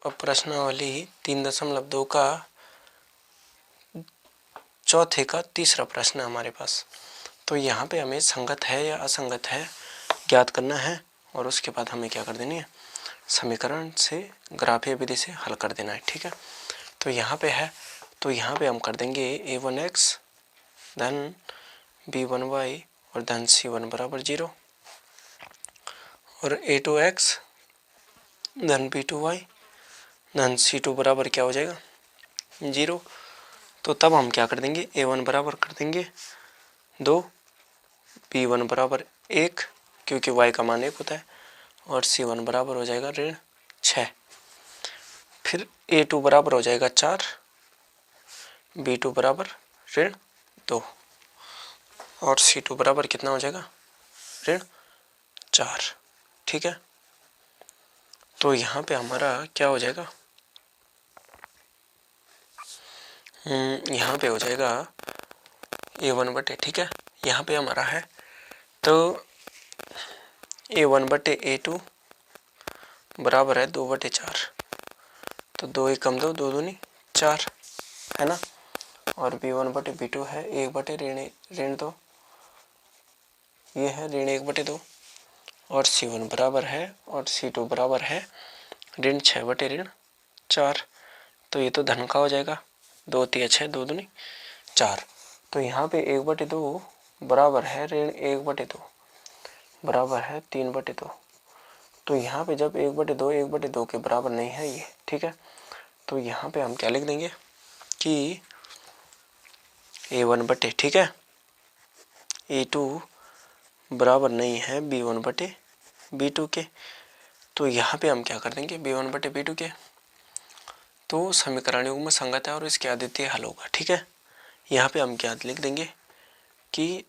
अब प्रश्नावली 3.2 का चौथे का तीसरा प्रश्न है हमारे पास। तो यहाँ पे हमें संगत है या असंगत है ज्ञात करना है और उसके बाद हमें क्या कर देनी है, समीकरण से ग्राफीय विधि से हल कर देना है। ठीक है, तो यहाँ पे है, तो यहाँ पे हम कर देंगे a1x धन b1y और धन c1 बराबर 0 और a2x धन b2y धन c2 बराबर क्या हो जाएगा 0। तो तब हम क्या कर देंगे, a1 बराबर कर देंगे 2, b1 बराबर 1 क्योंकि y का मान 1 होता है और c1 बराबर हो जाएगा ऋण 6। फिर a2 बराबर हो जाएगा 4, b2 बराबर ऋण 2 और c2 बराबर कितना हो जाएगा ऋण 4। ठीक है, तो यहाँ पे हमारा क्या हो जाएगा, यहाँ पे हो जाएगा a1 बटे, ठीक है, यहाँ पे हमारा है तो a1 बटे a2 बराबर है 2 बटे 4, तो 2 1 कम 2, 2 दूनी 4 है ना। और b1 बटे b2 है 1 बटे ऋण 2, ये है ऋण 1 बटे 2 और c1 बराबर है और c2 बराबर है ऋण 6 बटे ऋण 4। तो ये तो धन का हो जाएगा, 2 3 6, 2 दूनी 4। तो यहाँ पे 1 बटे 2 बराबर है ऋण 1 बटे 2 बराबर है 3 बटे 2। तो यहाँ पे जब 1 बटे 2 1 बटे 2 के बराबर नहीं है ये, ठीक है, तो यहाँ पे हम क्या लिख देंगे कि a1 बटे, ठीक है, a2 बराबर नहीं है b1 बटे b2 के। तो यहाँ पे हम क्या कर देंगे b1 बटे b2 के, तो समीकरण युग्म संगत है और इसके अद्वितीय हल होगा। ठीक है, यहाँ पे हम क्या लिख देंगे कि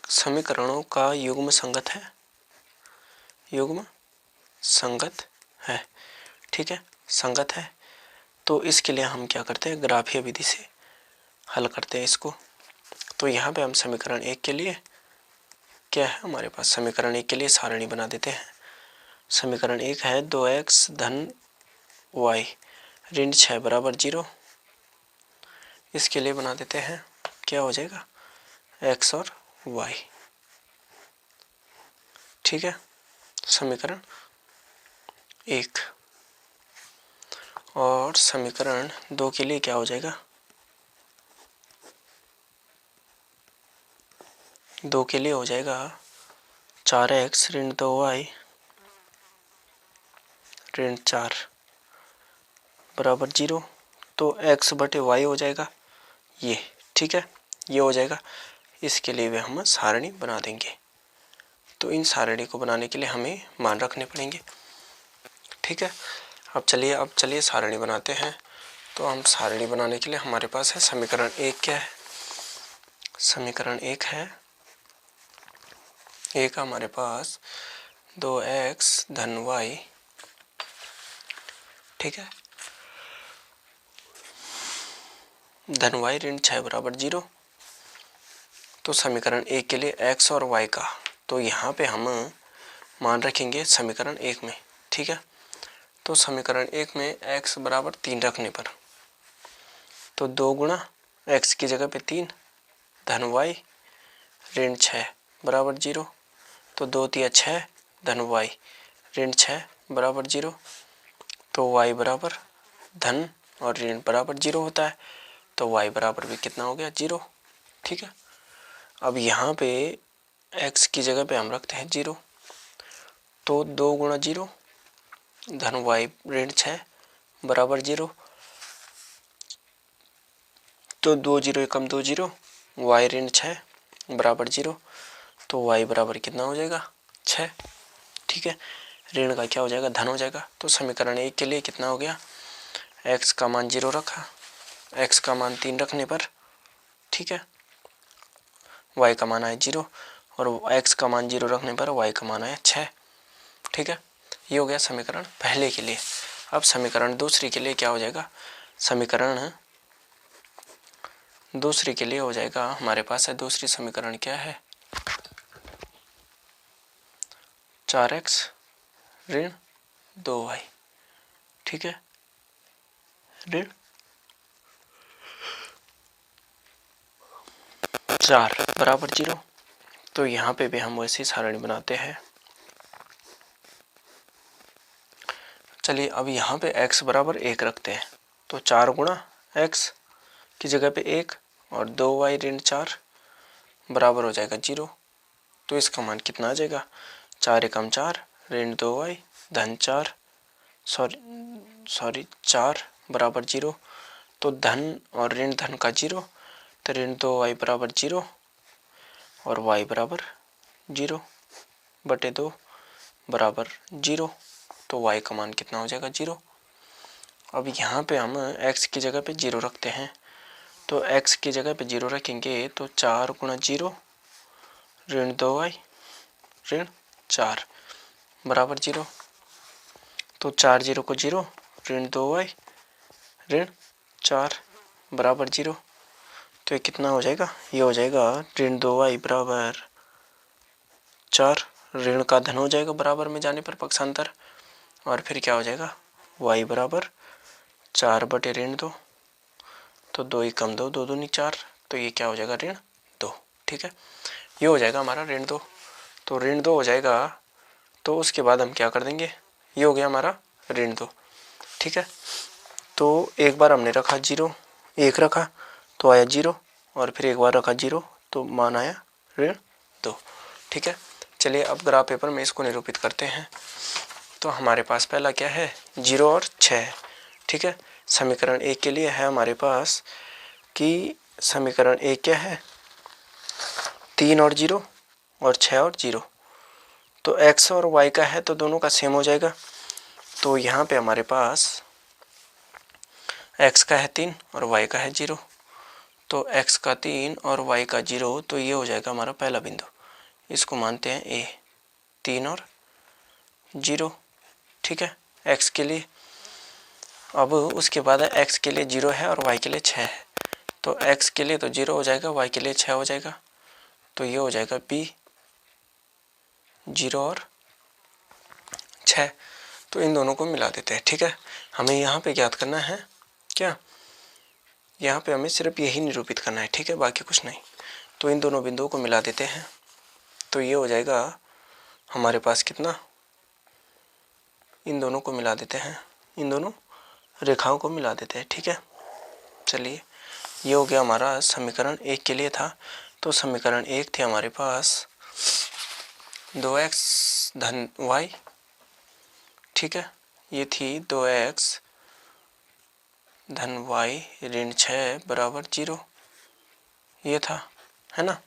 समीकरणों का युग्म संगत है, युग्म संगत है। ठीक है, संगत है, तो इसके लिए हम क्या करते हैं, ग्राफीय विधि से हल करते हैं इसको। तो यहाँ पे हम समीकरण 1 के लिए क्या है हमारे पास, समीकरण 1 के लिए सारणी बना देते हैं। समीकरण 1 है 2x धन y ऋण 6 बराबर 0, इसके लिए बना देते हैं, क्या हो जाएगा x और y। ठीक है, समीकरण 1। और समीकरण 2 के लिए क्या हो जाएगा, 2 के लिए हो जाएगा 4x ऋण 2y ऋण 4 बराबर 0। तो x बटे y हो जाएगा ये, ठीक है, ये हो जाएगा। इसके लिए भी हम सारणी बना देंगे। तो इन सारणी को बनाने के लिए हमें मान रखने पड़ेंगे। ठीक है, अब चलिए सारणी बनाते हैं। तो हम सारणी बनाने के लिए हमारे पास है समीकरण 1 क्या है, समीकरण 1 है, एक हमारे पास 2x धन y, ठीक है, धन y ऋण 6 बराबर 0। तो समीकरण 1 के लिए x और y का, तो यहाँ पे हम मान रखेंगे समीकरण 1 में। ठीक है, तो समीकरण 1 में x बराबर 3 रखने पर, तो 2 गुणा x की जगह पे 3 धन y ऋण 6 बराबर 0। तो 2 3 6 धन y ऋण 6 बराबर 0। तो y बराबर धन और ऋण बराबर 0 होता है, तो y बराबर भी कितना हो गया 0। ठीक है, अब यहाँ पे x की जगह पे हम रखते हैं 0, तो 2 गुणा 0 धन y ऋण 6 बराबर 0। तो 2 0 कम 2 0, y ऋण 6 बराबर 0। तो y बराबर कितना हो जाएगा 6। ठीक है, ऋण का क्या हो जाएगा धन हो जाएगा। तो समीकरण 1 के लिए कितना हो गया, x का मान 0 रखा, x का मान 3 रखने पर, ठीक है, y का मान आया 0 और x का मान 0 रखने पर y का मान आया 6। ठीक है, ये हो गया समीकरण पहले के लिए। अब समीकरण दूसरी के लिए क्या हो जाएगा, समीकरण दूसरी के लिए हो जाएगा, हमारे पास है दूसरी समीकरण क्या है, 4x ऋण 2y, ठीक है, ऋण 4 बराबर 0। तो यहाँ पे भी हम वैसी सारणी बनाते हैं। चलिए अब यहाँ पे x बराबर 1 रखते हैं, तो 4 गुणा x की जगह पे 1 और 2y ऋण 4 बराबर हो जाएगा 0। तो इसका मान कितना आ जाएगा, 4 एकम 4 ऋण 2y धन 4 4 बराबर 0। तो धन और ऋण धन का 0, तो ऋण 2y बराबर 0 और y बराबर 0 बटे 2 बराबर 0। तो y का मान कितना हो जाएगा 0। अब यहाँ पे हम x की जगह पे 0 रखते हैं, तो x की जगह पे 0 रखेंगे तो 4 गुणा 0 ऋण 2y ऋण 4 बराबर 0। तो 4 0 को 0 ऋण 2y ऋण 4 बराबर 0। तो ये कितना हो जाएगा, ये हो जाएगा ऋण 2y बराबर 4, ऋण का धन हो जाएगा बराबर में जाने पर पक्षांतर, और फिर क्या हो जाएगा y बराबर 4 बटे ऋण 2, तो 2 एकम 2 2 दूनी 4, तो ये क्या हो जाएगा ऋण 2, ठीक है, ये हो जाएगा हमारा ऋण 2। तो ऋण 2 हो जाएगा, तो उसके बाद हम क्या कर देंगे, ये हो गया हमारा ऋण 2, ठीक है। तो एक बार हमने रखा 0, 1 रखा तो आया 0, और फिर एक बार रखा 0 तो मान आया ऋण 2, ठीक है। चलिए अब ग्राफ पेपर में इसको निरूपित करते हैं। तो हमारे पास पहला क्या है, 0 और 6 है, ठीक है। समीकरण 1 के लिए है हमारे पास कि समीकरण 1 क्या है, 3 और 0 और 6 और 0। तो x और y का है तो दोनों का सेम हो जाएगा। तो यहाँ पे हमारे पास x का है 3 और y का है 0। तो x का 3 और y का 0, तो ये हो जाएगा हमारा पहला बिंदु, इसको मानते हैं a, 3 और 0, ठीक है, x के लिए। अब उसके बाद x के लिए 0 है और y के लिए 6 है, तो x के लिए तो 0 हो जाएगा, y के लिए 6 हो जाएगा, तो ये हो जाएगा b 0 और 6। तो इन दोनों को मिला देते हैं, ठीक है। हमें यहाँ पे ज्ञात करना है क्या, यहाँ पे हमें सिर्फ यही निरूपित करना है, ठीक है, बाकी कुछ नहीं। तो इन दोनों बिंदुओं को मिला देते हैं, तो ये हो जाएगा हमारे पास कितना, इन दोनों को मिला देते हैं, इन दोनों रेखाओं को मिला देते हैं, ठीक है। चलिए ये हो गया हमारा समीकरण 1 के लिए था। तो समीकरण 1 थे हमारे पास 2x धन y, ठीक है, ये थी 2x धन y ऋण 6 बराबर 0, ये था, है ना,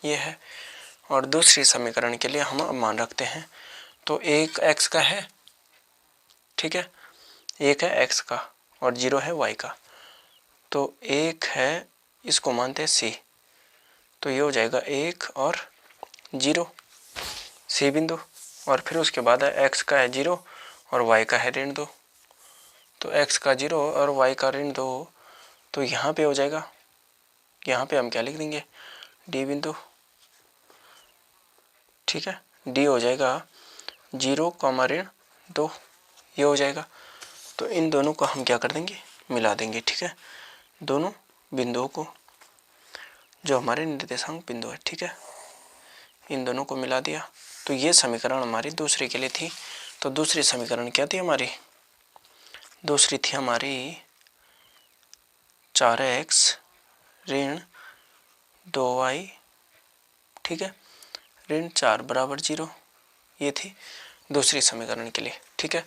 ये है। और दूसरी समीकरण के लिए हम अब मान रखते हैं, तो एक x का है, ठीक है, एक है x का और 0 है y का, तो एक है, इसको मानते हैं c, तो ये हो जाएगा 1 और 0 c बिंदु, और फिर उसके बाद है x का है 0 और y का है ऋण 2, तो x का 0 और y का ऋण 2, तो यहाँ पे हो जाएगा, यहाँ पे हम क्या लिख देंगे, d बिंदु, ठीक है, d हो जाएगा 0 ऋण 2, ये हो जाएगा। तो इन दोनों को हम क्या कर देंगे, मिला देंगे, ठीक है, दोनों बिंदुओं को जो हमारे निर्देशांक बिंदु है, ठीक है, इन दोनों को मिला दिया। तो ये समीकरण हमारी दूसरी के लिए थी। तो दूसरी समीकरण क्या थी हमारी, दूसरी थी हमारी 4x ऋण 2y, ठीक है, ऋण 4 बराबर 0, ये थी दूसरी समीकरण के लिए, ठीक है।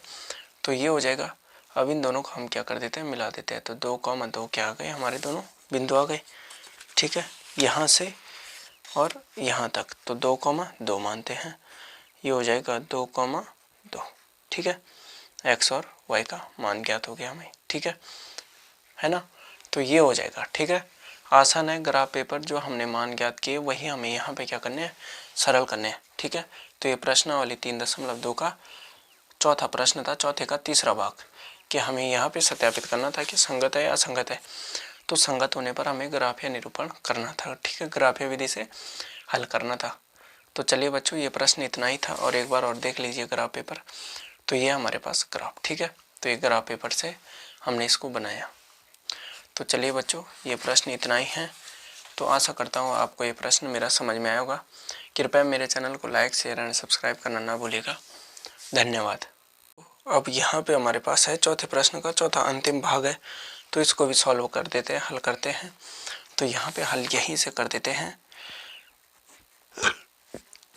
तो ये हो जाएगा। अब इन दोनों को हम क्या कर देते हैं, मिला देते हैं, तो 2,2 क्या आ गए, हमारे दोनों बिंदु आ गए, ठीक है, यहाँ से और यहाँ तक, तो 2,2 मानते हैं, ये हो जाएगा 2,2, ठीक है, x और y का मान ज्ञात हो गया हमें, ठीक है ना। तो ये हो जाएगा, ठीक है, आसान है। ग्राफ पेपर जो हमने मान ज्ञात किए वही हमें यहाँ पे क्या करने हैं, सरल करने हैं, ठीक है। तो ये प्रश्नावली 3.2 का चौथा प्रश्न था, चौथे का तीसरा भाग, कि हमें यहाँ पे सत्यापित करना था कि संगत है या असंगत है। तो संगत होने पर हमें ग्राफीय निरूपण करना था, ठीक है, ग्राफीय विधि से हल करना था। तो चलिए बच्चों, ये प्रश्न इतना ही था और एक बार और देख लीजिए ग्राफ पेपर। तो ये हमारे पास ग्राफ, ठीक है। तो ये ग्राफ पेपर से हमने इसको बनाया। तो चलिए बच्चों, ये प्रश्न इतना ही है। तो आशा करता हूँ आपको ये प्रश्न मेरा समझ में आया होगा। कृपया मेरे चैनल को लाइक, शेयर एंड सब्सक्राइब करना ना भूलिएगा। धन्यवाद। अब यहाँ पे हमारे पास है चौथे प्रश्न का चौथा अंतिम भाग है। तो इसको भी सॉल्व कर देते हैं, हल करते हैं। तो यहाँ पे हल यहीं से कर देते हैं।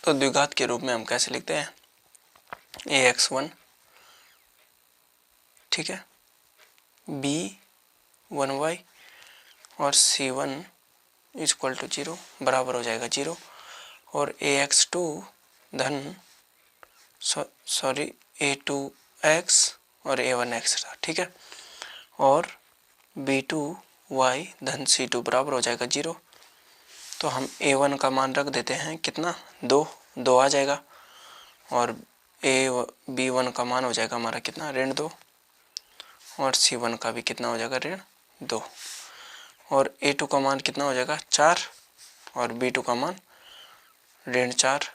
तो द्विघात के रूप में हम कैसे लिखते हैं, ax1, ठीक है, b1y और c1 इक्वल टू 0 बराबर हो जाएगा 0, और ax2 धन a2x और a1x था, ठीक है, और b2y धन c2 बराबर हो जाएगा 0। तो हम a1 का मान रख देते हैं कितना, 2 आ जाएगा, और b1 का मान हो जाएगा हमारा कितना, ऋण 2, और c1 का भी कितना हो जाएगा, ऋण 2, और a2 का मान कितना हो जाएगा, 4, और b2 का मान ऋण 4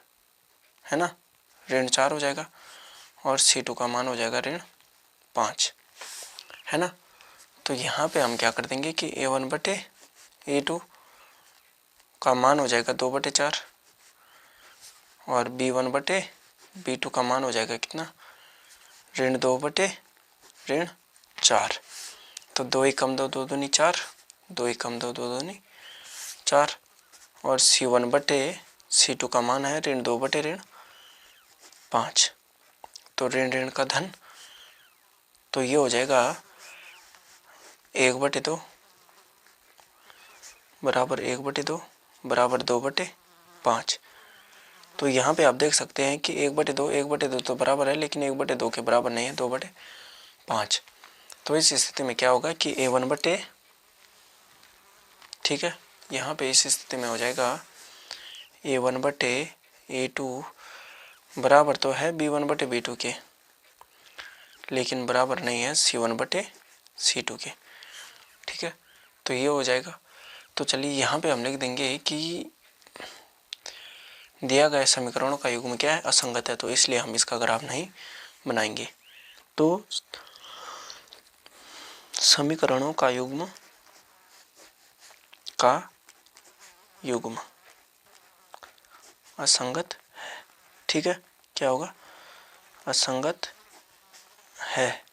है ना, ऋण 4 हो जाएगा, और c2 का मान हो जाएगा ऋण 5 है ना। तो यहाँ पे हम क्या कर देंगे कि a1 बटे a2 का मान हो जाएगा 2/4, और b1 बटे b2 का मान हो जाएगा कितना, ऋण 2 बटे ऋण 4। तो 2 एकम 2, 2 दूनी 4, 2 एकम 2, 2 दूनी 4, और c1 बटे c2 का मान है ऋण 2 बटे ऋण 5। तो ऋण ऋण का धन, तो ये हो जाएगा 1/2 बराबर 1/2 बराबर 2/5। तो यहाँ पे आप देख सकते हैं कि 1/2 तो बराबर है, लेकिन 1/2 के बराबर नहीं है, 2/5। तो इस स्थिति में क्या होगा कि a1 बटे, ठीक है, यहाँ पे इस स्थिति में हो जाएगा a1 बटे a2 बराबर तो है b1 बटे b2 के, लेकिन बराबर नहीं है c1 बटे c2 के, ठीक है। तो ये हो जाएगा। तो चलिए यहाँ पे हम लिख देंगे कि दिया गया समीकरणों का युग्म क्या है, असंगत है, तो इसलिए हम इसका ग्राफ नहीं बनाएंगे। तो समीकरणों का युग्म असंगत है, ठीक है, क्या होगा, असंगत है,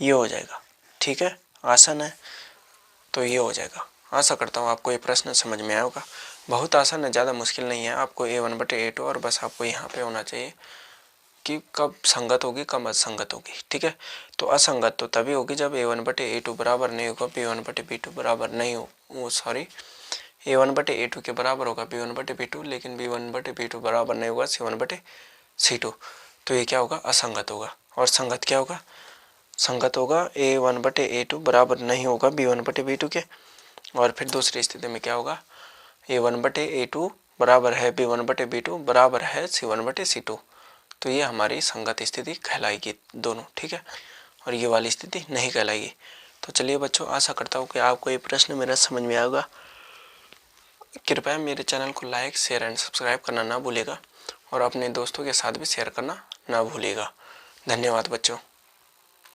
ये हो जाएगा, ठीक है, आसान है। तो ये हो जाएगा। आशा करता हूँ आपको ये प्रश्न समझ में आया होगा। बहुत आसान है, ज़्यादा मुश्किल नहीं है। आपको a1 बटे a2 और बस आपको यहाँ पे होना चाहिए कि कब संगत होगी कब असंगत होगी, ठीक है। तो असंगत तो तभी होगी जब a1 बटे a2 बराबर नहीं होगा b1 बटे b2 बराबर नहीं हो, सॉरी, a1 बटे a2 के बराबर होगा b1 बटे b2, लेकिन b1 बटे b2 बराबर नहीं होगा c1 बटे c2। तो ये क्या होगा, असंगत होगा। और संगत क्या होगा, संगत होगा a1 बटे a2 बराबर नहीं होगा b1 बटे b2 के। और फिर दूसरी स्थिति में क्या होगा, a1 बटे a2 बराबर है b1 बटे b2 बराबर है c1 बटे c2। तो ये हमारी संगत स्थिति कहलाएगी दोनों, ठीक है, और ये वाली स्थिति नहीं कहलाएगी। तो चलिए बच्चों, आशा करता हूँ कि आपको ये प्रश्न मेरा समझ में आएगा। कृपया मेरे चैनल को लाइक, शेयर एंड सब्सक्राइब करना ना भूलिएगा, और अपने दोस्तों के साथ भी शेयर करना ना भूलिएगा। धन्यवाद बच्चों।